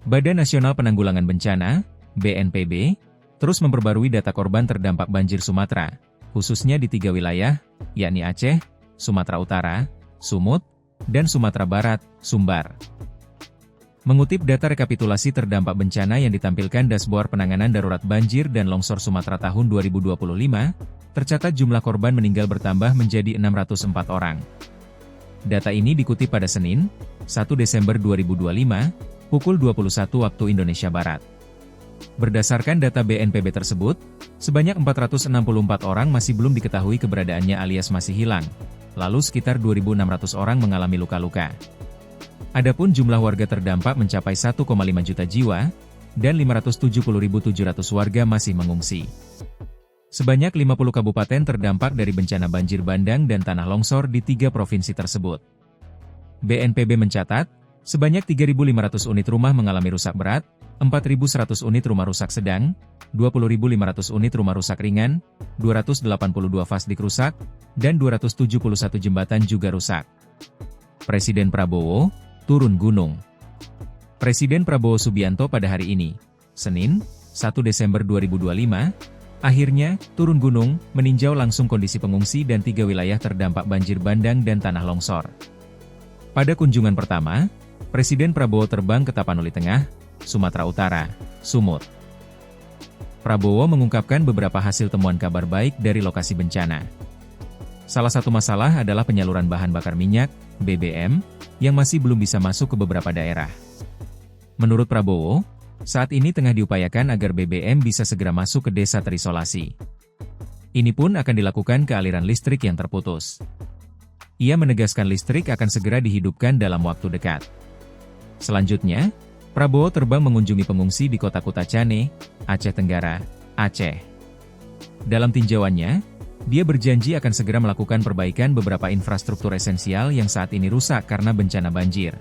Badan Nasional Penanggulangan Bencana, BNPB, terus memperbarui data korban terdampak banjir Sumatera, khususnya di 3 wilayah, yakni Aceh, Sumatera Utara, Sumut, dan Sumatera Barat, Sumbar. Mengutip data rekapitulasi terdampak bencana yang ditampilkan Dashboard Penanganan Darurat Banjir dan Longsor Sumatera tahun 2025, tercatat jumlah korban meninggal bertambah menjadi 604 orang. Data ini dikutip pada Senin, 1 Desember 2025, pukul 21 waktu Indonesia Barat. Berdasarkan data BNPB tersebut, sebanyak 464 orang masih belum diketahui keberadaannya alias masih hilang, lalu sekitar 2.600 orang mengalami luka-luka. Adapun jumlah warga terdampak mencapai 1,5 juta jiwa, dan 570.700 warga masih mengungsi. Sebanyak 50 kabupaten terdampak dari bencana banjir bandang dan tanah longsor di 3 provinsi tersebut. BNPB mencatat, sebanyak 3.500 unit rumah mengalami rusak berat, 4.100 unit rumah rusak sedang, 20.500 unit rumah rusak ringan, 282 fasdik rusak, dan 271 jembatan juga rusak. Presiden Prabowo turun gunung. Presiden Prabowo Subianto pada hari ini, Senin, 1 Desember 2025, akhirnya turun gunung, meninjau langsung kondisi pengungsi dan 3 wilayah terdampak banjir bandang dan tanah longsor. Pada kunjungan pertama, Presiden Prabowo terbang ke Tapanuli Tengah, Sumatera Utara, Sumut. Prabowo mengungkapkan beberapa hasil temuan kabar baik dari lokasi bencana. Salah satu masalah adalah penyaluran bahan bakar minyak, BBM, yang masih belum bisa masuk ke beberapa daerah. Menurut Prabowo, saat ini tengah diupayakan agar BBM bisa segera masuk ke desa terisolasi. Ini pun akan dilakukan ke aliran listrik yang terputus. Ia menegaskan listrik akan segera dihidupkan dalam waktu dekat. Selanjutnya, Prabowo terbang mengunjungi pengungsi di kota Kutacane, Aceh Tenggara, Aceh. Dalam tinjauannya, dia berjanji akan segera melakukan perbaikan beberapa infrastruktur esensial yang saat ini rusak karena bencana banjir.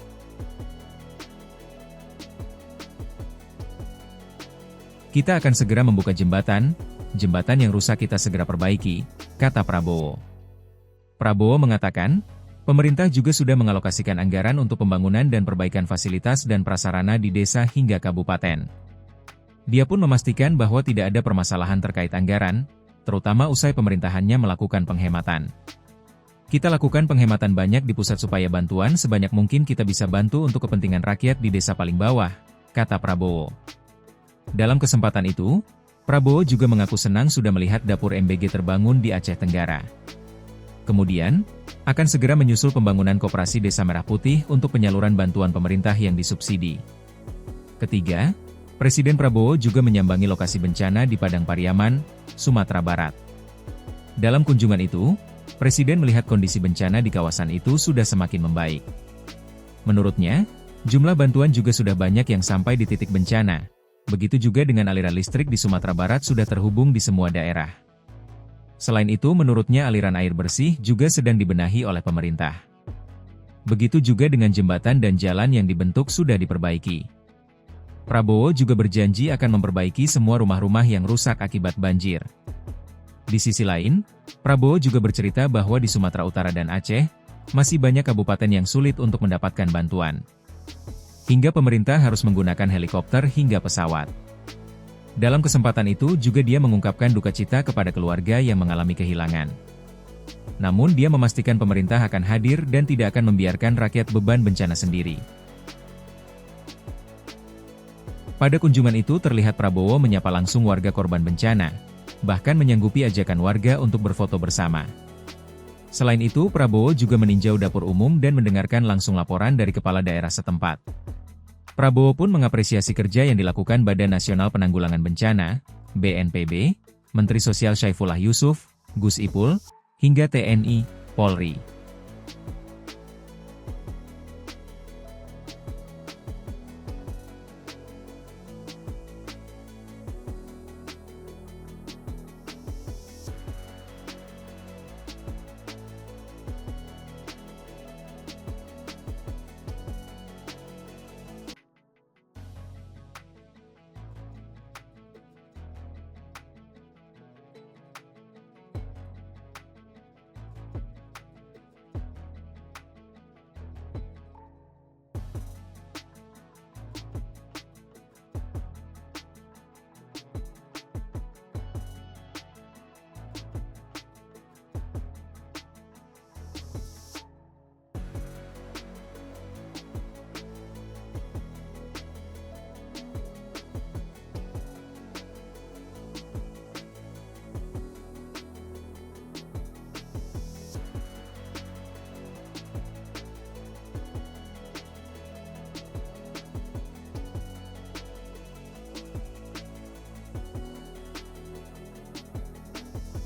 Kita akan segera membuka jembatan yang rusak kita segera perbaiki, kata Prabowo. Prabowo mengatakan, pemerintah juga sudah mengalokasikan anggaran untuk pembangunan dan perbaikan fasilitas dan prasarana di desa hingga kabupaten. Dia pun memastikan bahwa tidak ada permasalahan terkait anggaran, terutama usai pemerintahannya melakukan penghematan. Kita lakukan penghematan banyak di pusat supaya bantuan sebanyak mungkin kita bisa bantu untuk kepentingan rakyat di desa paling bawah, kata Prabowo. Dalam kesempatan itu, Prabowo juga mengaku senang sudah melihat dapur MBG terbangun di Aceh Tenggara. Kemudian, akan segera menyusul pembangunan koperasi Desa Merah Putih untuk penyaluran bantuan pemerintah yang disubsidi. Ketiga, Presiden Prabowo juga menyambangi lokasi bencana di Padang Pariaman, Sumatera Barat. Dalam kunjungan itu, Presiden melihat kondisi bencana di kawasan itu sudah semakin membaik. Menurutnya, jumlah bantuan juga sudah banyak yang sampai di titik bencana. Begitu juga dengan aliran listrik di Sumatera Barat sudah terhubung di semua daerah. Selain itu, menurutnya aliran air bersih juga sedang dibenahi oleh pemerintah. Begitu juga dengan jembatan dan jalan yang dibentuk sudah diperbaiki. Prabowo juga berjanji akan memperbaiki semua rumah-rumah yang rusak akibat banjir. Di sisi lain, Prabowo juga bercerita bahwa di Sumatera Utara dan Aceh, masih banyak kabupaten yang sulit untuk mendapatkan bantuan. Hingga pemerintah harus menggunakan helikopter hingga pesawat. Dalam kesempatan itu juga dia mengungkapkan duka cita kepada keluarga yang mengalami kehilangan. Namun dia memastikan pemerintah akan hadir dan tidak akan membiarkan rakyat beban bencana sendiri. Pada kunjungan itu terlihat Prabowo menyapa langsung warga korban bencana, bahkan menyanggupi ajakan warga untuk berfoto bersama. Selain itu, Prabowo juga meninjau dapur umum dan mendengarkan langsung laporan dari kepala daerah setempat. Prabowo pun mengapresiasi kerja yang dilakukan Badan Nasional Penanggulangan Bencana, BNPB, Menteri Sosial Syaifullah Yusuf, Gus Ipul, hingga TNI, Polri.